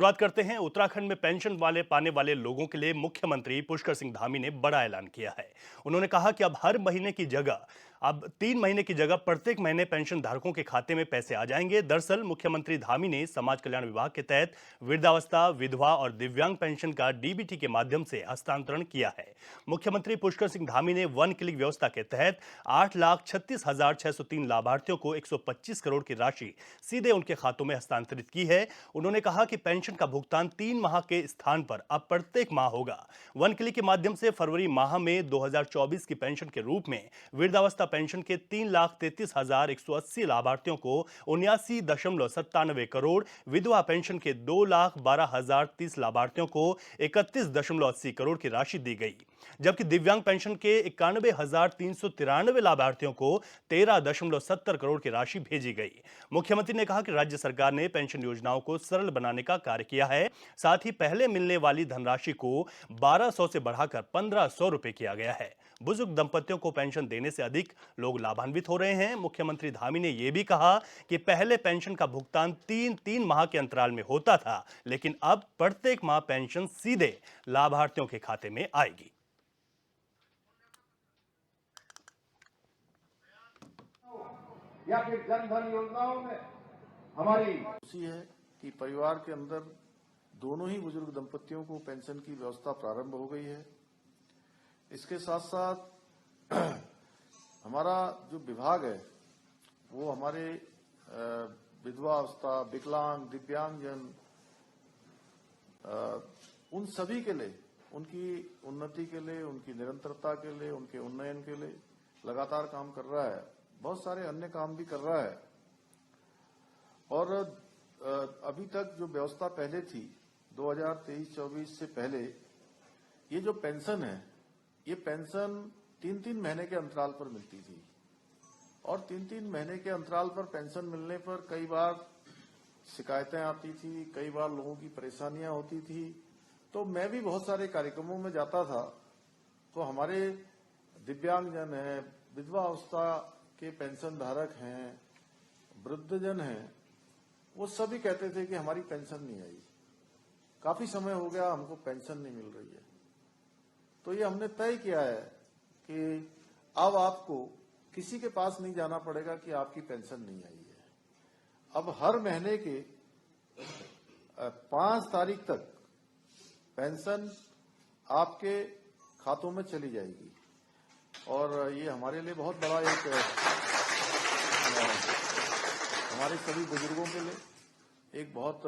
शुरुआत करते हैं। उत्तराखंड में पेंशन पाने वाले लोगों के लिए मुख्यमंत्री पुष्कर सिंह धामी ने बड़ा ऐलान किया है। उन्होंने कहा कि अब हर महीने की जगह अब 3 महीने की जगह प्रत्येक महीने पेंशन धारकों के खाते में पैसे आ जाएंगे। दरअसल मुख्यमंत्री धामी ने समाज कल्याण विभाग के तहत वृद्धावस्था, विधवा और दिव्यांग पेंशन का डीबीटी के माध्यम से हस्तांतरण किया है। मुख्यमंत्री पुष्कर सिंह धामी ने वन क्लिक व्यवस्था के तहत 8,36,603 लाभार्थियों को 125 करोड़ की राशि सीधे उनके खातों में हस्तांतरित की है। उन्होंने कहा कि पेंशन का भुगतान 3 माह के स्थान पर अब प्रत्येक माह होगा। वन क्लिक के माध्यम से फरवरी माह में 2024 की पेंशन के रूप में वृद्धावस्था पेंशन के 3,33,180 लाभार्थियों को 79.97 करोड़, विधवा पेंशन के 2,12,030 लाभार्थियों को 31.80 करोड़ की राशि दी गई, जबकि दिव्यांग पेंशन के 91,393 लाभार्थियों को 13.70 करोड़ की राशि भेजी गई। मुख्यमंत्री ने कहा कि राज्य सरकार ने पेंशन योजनाओं को सरल बनाने का कार्य किया है। साथ ही पहले मिलने वाली धनराशि को 1200 से बढ़ाकर 1500 रुपए किया गया है। बुजुर्ग दंपतियों को पेंशन देने से अधिक लोग लाभान्वित हो रहे हैं। मुख्यमंत्री धामी ने यह भी कहा कि पहले पेंशन का भुगतान 3 माह के अंतराल में होता था, लेकिन अब प्रत्येक माह पेंशन सीधे लाभार्थियों के खाते में आएगी। या फिर जन धन योजनाओं में हमारी खुशी है कि परिवार के अंदर दोनों ही बुजुर्ग दंपतियों को पेंशन की व्यवस्था प्रारंभ हो गई है। इसके साथ साथ हमारा जो विभाग है वो हमारे विधवा अवस्था, विकलांग, दिव्यांगजन, उन सभी के लिए, उनकी उन्नति के लिए, उनकी निरंतरता के लिए, उनके उन्नयन के लिए लगातार काम कर रहा है। बहुत सारे अन्य काम भी कर रहा है। और अभी तक जो व्यवस्था पहले थी 2023-24 से पहले, ये जो पेंशन है, ये पेंशन 3-3 महीने के अंतराल पर मिलती थी। और 3-3 महीने के अंतराल पर पेंशन मिलने पर कई बार शिकायतें आती थी, कई बार लोगों की परेशानियां होती थी। तो मैं भी बहुत सारे कार्यक्रमों में जाता था, तो हमारे दिव्यांगजन हैं, विधवा अवस्था के पेंशन धारक हैं, वृद्धजन हैं, वो सभी कहते थे कि हमारी पेंशन नहीं आई, काफी समय हो गया हमको पेंशन नहीं मिल रही है। तो ये हमने तय किया है कि अब आपको किसी के पास नहीं जाना पड़ेगा कि आपकी पेंशन नहीं आई है। अब हर महीने के 5 तारीख तक पेंशन आपके खातों में चली जाएगी। और ये हमारे लिए बहुत बड़ा एक हमारे सभी बुजुर्गों के लिए एक बहुत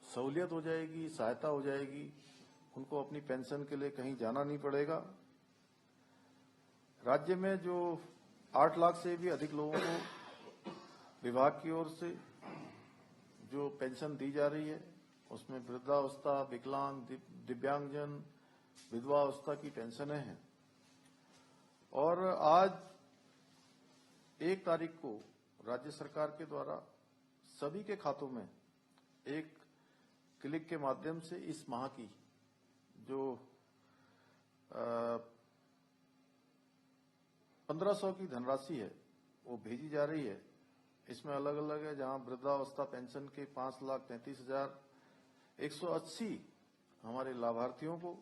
सहूलियत हो जाएगी, सहायता हो जाएगी। उनको अपनी पेंशन के लिए कहीं जाना नहीं पड़ेगा। राज्य में जो 8 लाख से भी अधिक लोगों को विभाग की ओर से जो पेंशन दी जा रही है, उसमें वृद्धावस्था, विकलांग, दिव्यांगजन, विधवा अवस्था की पेंशनें हैं। और आज 1 तारीख को राज्य सरकार के द्वारा सभी के खातों में एक क्लिक के माध्यम से इस माह की जो 1500 की धनराशि है वो भेजी जा रही है। इसमें अलग अलग है, जहां वृद्धावस्था पेंशन के 5,33,180 हमारे लाभार्थियों को,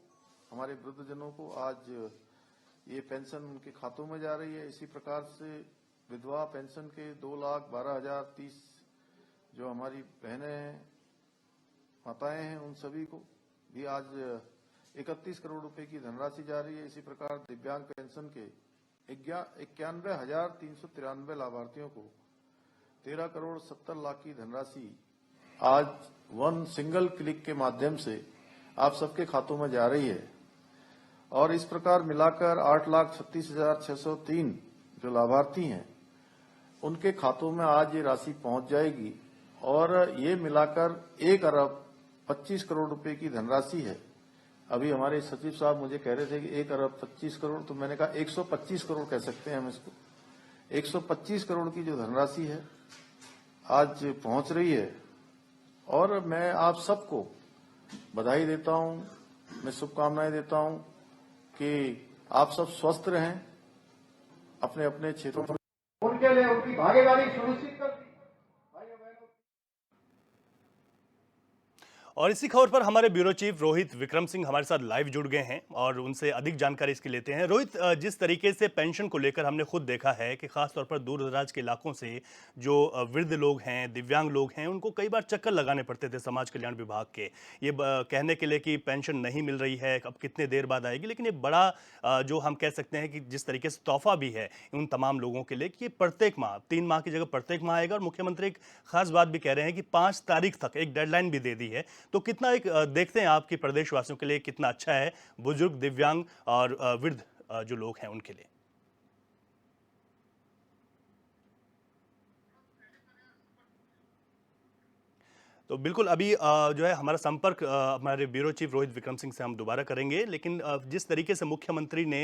हमारे वृद्धजनों को आज ये पेंशन उनके खातों में जा रही है। इसी प्रकार से विधवा पेंशन के 2,12,030 जो हमारी बहनें हैं, माताएं हैं, उन सभी को भी आज 31 करोड़ रुपए की धनराशि जा रही है। इसी प्रकार दिव्यांग पेंशन के 91,393 लाभार्थियों को 13 करोड़ 70 लाख की धनराशि आज वन सिंगल क्लिक के माध्यम से आप सबके खातों में जा रही है। और इस प्रकार मिलाकर 8,36,603 जो लाभार्थी हैं उनके खातों में आज ये राशि पहुंच जाएगी। और ये मिलाकर 1 अरब 25 करोड़ रुपए की धनराशि है। अभी हमारे सचिव साहब मुझे कह रहे थे कि 1 अरब 25 करोड़, तो मैंने कहा 125 करोड़ कह सकते हैं हम इसको। 125 करोड़ की जो धनराशि है आज पहुंच रही है। और मैं आप सबको बधाई देता हूं, मैं शुभकामनाएं देता हूं कि आप सब स्वस्थ रहें, अपने अपने क्षेत्रों पर उनके लिए उनकी भागीदारी सुनिश्चित कर दी। और इसी खबर पर हमारे ब्यूरो चीफ रोहित विक्रम सिंह हमारे साथ लाइव जुड़ गए हैं और उनसे अधिक जानकारी इसकी लेते हैं। रोहित, जिस तरीके से पेंशन को लेकर हमने खुद देखा है कि खासतौर पर दूर दराज के इलाकों से जो वृद्ध लोग हैं, दिव्यांग लोग हैं, उनको कई बार चक्कर लगाने पड़ते थे समाज कल्याण विभाग के, ये कहने के लिए कि पेंशन नहीं मिल रही है, अब कितने देर बाद आएगी। लेकिन ये बड़ा जो हम कह सकते हैं कि जिस तरीके से तोहफा भी है उन तमाम लोगों के लिए कि ये प्रत्येक माह, 3 माह की जगह प्रत्येक माह आएगा। और मुख्यमंत्री एक खास बात भी कह रहे हैं कि 5 तारीख तक एक डेडलाइन भी दे दी है। तो कितना एक देखते हैं आपकी प्रदेशवासियों के लिए कितना अच्छा है, बुजुर्ग, दिव्यांग और वृद्ध जो लोग हैं उनके लिए। तो बिल्कुल अभी जो है हमारा संपर्क हमारे ब्यूरो चीफ रोहित विक्रम सिंह से हम दोबारा करेंगे। लेकिन जिस तरीके से मुख्यमंत्री ने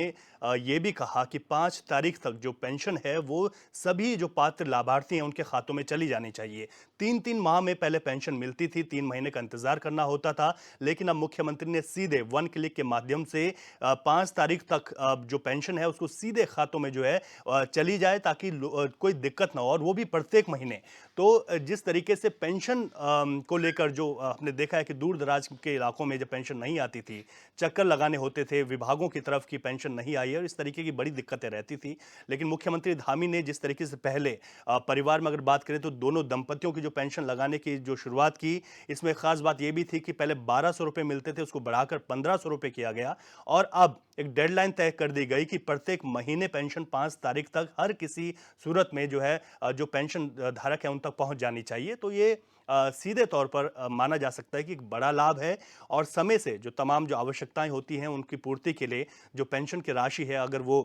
ये भी कहा कि 5 तारीख तक जो पेंशन है वो सभी जो पात्र लाभार्थी हैं उनके खातों में चली जानी चाहिए। 3-3 माह में पहले पेंशन मिलती थी, 3 महीने का इंतजार करना होता था। लेकिन अब मुख्यमंत्री ने सीधे वन क्लिक के माध्यम से 5 तारीख तक जो पेंशन है उसको सीधे खातों में जो है चली जाए, ताकि कोई दिक्कत ना हो, और वो भी प्रत्येक महीने। तो जिस तरीके से पेंशन को लेकर जो हमने देखा है कि दूर दराज के इलाकों में जब पेंशन नहीं आती थी, चक्कर लगाने होते थे, विभागों की तरफ की पेंशन नहीं आई है और इस तरीके की बड़ी दिक्कतें रहती थी। लेकिन मुख्यमंत्री धामी ने जिस तरीके से पहले परिवार में अगर बात करें तो दोनों दंपतियों की जो पेंशन लगाने की जो शुरुआत की, इसमें खास बात यह भी थी कि पहले 1200 रुपये मिलते थे, उसको बढ़ाकर 1500 रुपये किया गया। और अब एक डेडलाइन तय कर दी गई कि प्रत्येक महीने पेंशन 5 तारीख तक हर किसी सूरत में जो है जो पेंशन धारक है उन तक पहुंच जानी चाहिए। तो ये सीधे तौर पर माना जा सकता है कि एक बड़ा लाभ है। और समय से जो तमाम जो आवश्यकताएं होती हैं उनकी पूर्ति के लिए जो पेंशन की राशि है, अगर वो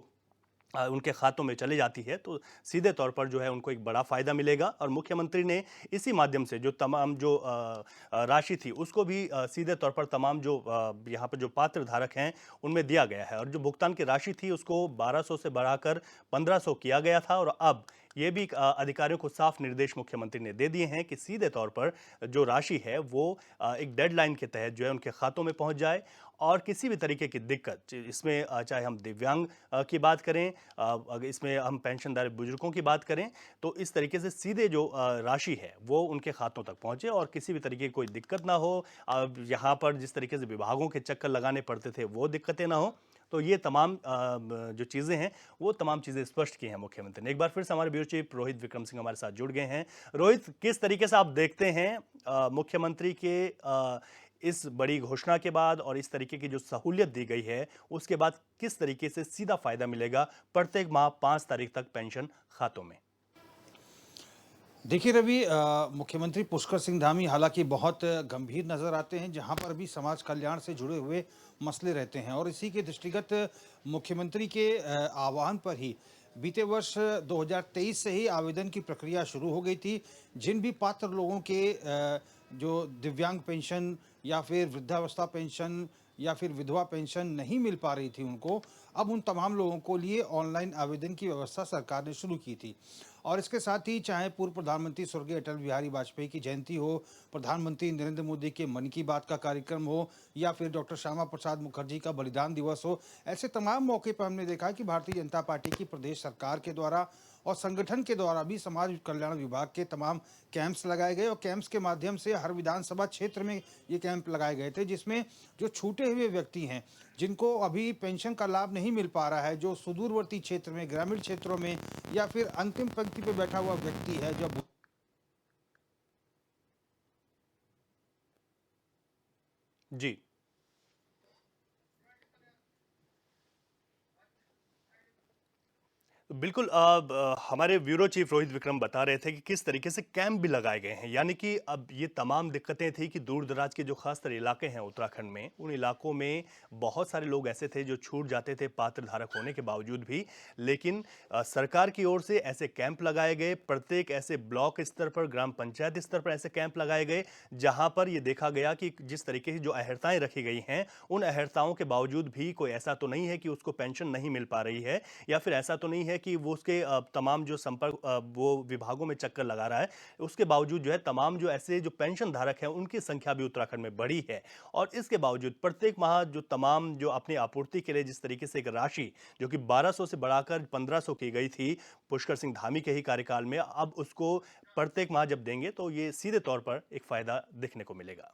उनके खातों में चली जाती है तो सीधे तौर पर जो है उनको एक बड़ा फायदा मिलेगा। और मुख्यमंत्री ने इसी माध्यम से जो तमाम जो राशि थी उसको भी सीधे तौर पर तमाम जो यहाँ पर जो पात्र धारक हैं उनमें दिया गया है। और जो भुगतान की राशि थी उसको 1200 से बढ़ाकर 1500 किया गया था। और अब ये भी अधिकारियों को साफ निर्देश मुख्यमंत्री ने दे दिए हैं कि सीधे तौर पर जो राशि है वो एक डेडलाइन के तहत जो है उनके खातों में पहुंच जाए। और किसी भी तरीके की दिक्कत, इसमें चाहे हम दिव्यांग की बात करें, अगर इसमें हम पेंशनधारी बुजुर्गों की बात करें, तो इस तरीके से सीधे जो राशि है वो उनके खातों तक पहुंचे और किसी भी तरीके की कोई दिक्कत ना हो। यहाँ पर जिस तरीके से विभागों के चक्कर लगाने पड़ते थे वो दिक्कतें ना हो। तो ये तमाम जो चीज़ें हैं वो तमाम चीज़ें स्पष्ट की हैं मुख्यमंत्री ने। एक बार फिर से हमारे ब्यूरो चीफ रोहित विक्रम सिंह हमारे साथ जुड़ गए हैं। रोहित, किस तरीके से आप देखते हैं मुख्यमंत्री के इस बड़ी घोषणा के बाद और इस तरीके की जो सहूलियत दी गई है उसके बाद किस तरीके से सीधा फायदा मिलेगा प्रत्येक माह 5 तारीख तक पेंशन खातों में? देखिए रवि, मुख्यमंत्री पुष्कर सिंह धामी हालांकि बहुत गंभीर नज़र आते हैं, जहां पर भी समाज कल्याण से जुड़े हुए मसले रहते हैं। और इसी के दृष्टिगत मुख्यमंत्री के आह्वान पर ही बीते वर्ष 2023 से ही आवेदन की प्रक्रिया शुरू हो गई थी। जिन भी पात्र लोगों के जो दिव्यांग पेंशन या फिर वृद्धावस्था पेंशन या फिर विधवा पेंशन नहीं मिल पा रही थी उनको, अब उन तमाम लोगों को लिए ऑनलाइन आवेदन की व्यवस्था सरकार ने शुरू की थी। और इसके साथ ही चाहे पूर्व प्रधानमंत्री स्वर्गीय अटल बिहारी वाजपेयी की जयंती हो, प्रधानमंत्री नरेंद्र मोदी के मन की बात का कार्यक्रम हो, या फिर डॉक्टर श्यामा प्रसाद मुखर्जी का बलिदान दिवस हो, ऐसे तमाम मौके पर हमने देखा कि भारतीय जनता पार्टी की प्रदेश सरकार के द्वारा और संगठन के द्वारा भी समाज कल्याण विभाग के तमाम कैंप्स लगाए गए। और कैंप्स के माध्यम से हर विधानसभा क्षेत्र में ये कैंप लगाए गए थे, जिसमें जो छूटे हुए व्यक्ति हैं जिनको अभी पेंशन का लाभ नहीं मिल पा रहा है, जो सुदूरवर्ती क्षेत्र में, ग्रामीण क्षेत्रों में, या फिर अंतिम पंक्ति पर बैठा हुआ व्यक्ति है जो जी, बिल्कुल। हमारे ब्यूरो चीफ रोहित विक्रम बता रहे थे कि किस तरीके से कैंप भी लगाए गए हैं। यानी कि अब ये तमाम दिक्कतें थी कि दूर दराज के जो खासतर इलाके हैं उत्तराखंड में, उन इलाकों में बहुत सारे लोग ऐसे थे जो छूट जाते थे पात्र धारक होने के बावजूद भी। लेकिन सरकार की ओर से ऐसे कैंप लगाए गए, प्रत्येक ऐसे ब्लॉक स्तर पर, ग्राम पंचायत स्तर पर ऐसे कैंप लगाए गए जहां पर ये देखा गया कि जिस तरीके की जो अहर्ताएं रखी गई हैं, उन अहर्ताओं के बावजूद भी कोई ऐसा तो नहीं है कि उसको पेंशन नहीं मिल पा रही है, या फिर ऐसा तो नहीं है कि वो उसके तमाम जो संपर्क वो विभागों में चक्कर लगा रहा है। उसके बावजूद जो है तमाम जो ऐसे जो पेंशन धारक हैं उनकी संख्या भी उत्तराखंड में बढ़ी है। और इसके बावजूद प्रत्येक माह जो तमाम जो अपनी आपूर्ति के लिए जिस तरीके से एक राशि जो कि 1200 से बढ़ाकर 1500 की गई थी पुष्कर सिंह धामी के ही कार्यकाल में, अब उसको प्रत्येक माह जब देंगे तो ये सीधे तौर पर एक फायदा देखने को मिलेगा।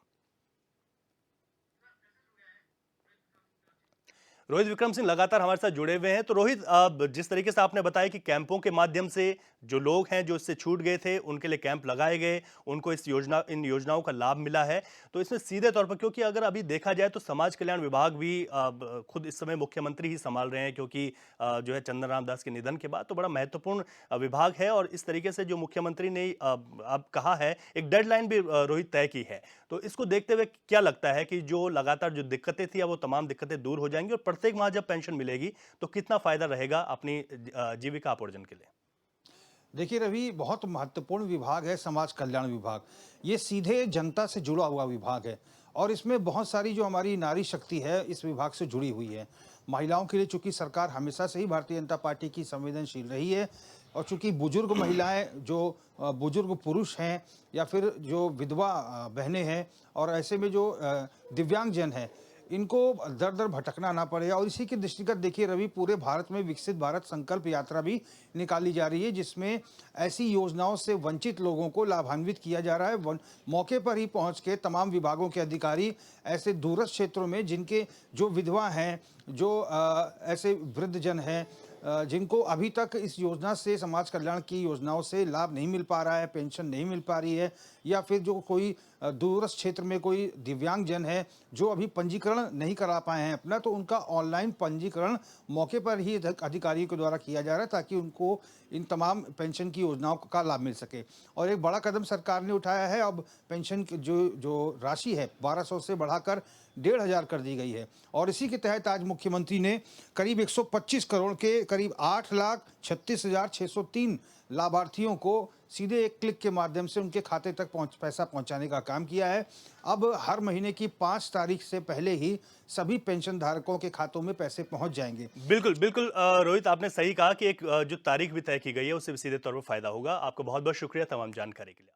रोहित विक्रम सिंह लगातार हमारे साथ जुड़े हुए हैं। तो रोहित, जिस तरीके से आपने बताया कि कैंपों के माध्यम से जो लोग हैं जो इससे छूट गए थे उनके लिए कैंप लगाए गए, उनको इन योजनाओं का लाभ मिला है, तो इसमें सीधे तौर पर, क्योंकि अगर अभी देखा जाए तो समाज कल्याण विभाग भी खुद इस समय मुख्यमंत्री ही संभाल रहे हैं, क्योंकि जो है चंदन राम दास के निधन के बाद तो बड़ा महत्वपूर्ण विभाग है। और इस तरीके से जो मुख्यमंत्री ने अब कहा है, एक डेडलाइन भी रोहित तय की है, तो इसको देखते हुए क्या लगता है कि जो लगातार जो दिक्कतें थी अब वो तमाम दिक्कतें दूर हो जाएंगी और प्रत्येक माह जब पेंशन मिलेगी तो कितना फायदा रहेगा अपनी जीविका उपार्जन के लिए? देखिए रवि, बहुत महत्वपूर्ण विभाग है समाज कल्याण विभाग। ये सीधे जनता से जुड़ा हुआ विभाग है और इसमें बहुत सारी जो हमारी नारी शक्ति है इस विभाग से जुड़ी हुई है। महिलाओं के लिए चूंकि सरकार हमेशा से ही भारतीय जनता पार्टी की संवेदनशील रही है और चूंकि बुजुर्ग महिलाएं, जो बुजुर्ग पुरुष हैं या फिर जो विधवा बहनें हैं और ऐसे में जो दिव्यांगजन हैं, इनको दर दर भटकना ना पड़े। और इसी के दृष्टिगत देखिए रवि, पूरे भारत में विकसित भारत संकल्प यात्रा भी निकाली जा रही है, जिसमें ऐसी योजनाओं से वंचित लोगों को लाभान्वित किया जा रहा है। मौके पर ही पहुंच के तमाम विभागों के अधिकारी ऐसे दूरस्थ क्षेत्रों में जिनके जो विधवा हैं, जो ऐसे वृद्धजन हैं, जिनको अभी तक इस योजना से, समाज कल्याण की योजनाओं से लाभ नहीं मिल पा रहा है, पेंशन नहीं मिल पा रही है, या फिर जो कोई दूरस्थ क्षेत्र में कोई दिव्यांगजन है जो अभी पंजीकरण नहीं करा पाए हैं अपना, तो उनका ऑनलाइन पंजीकरण मौके पर ही अधिकारियों के द्वारा किया जा रहा है ताकि उनको इन तमाम पेंशन की योजनाओं का लाभ मिल सके। और एक बड़ा कदम सरकार ने उठाया है, अब पेंशन की जो राशि है 1200 से बढ़ाकर 1500 कर दी गई है। और इसी के तहत आज मुख्यमंत्री ने करीब 125 करोड़ के करीब 8,36,603 लाभार्थियों को सीधे एक क्लिक के माध्यम से उनके खाते तक पैसा पहुंचाने का काम किया है। अब हर महीने की 5 तारीख से पहले ही सभी पेंशन धारकों के खातों में पैसे पहुंच जाएंगे। बिल्कुल बिल्कुल, रोहित, आपने सही कहा कि एक जो तारीख भी तय की गई है उससे भी सीधे तौर पर फायदा होगा। आपको बहुत बहुत शुक्रिया तमाम जानकारी के लिए।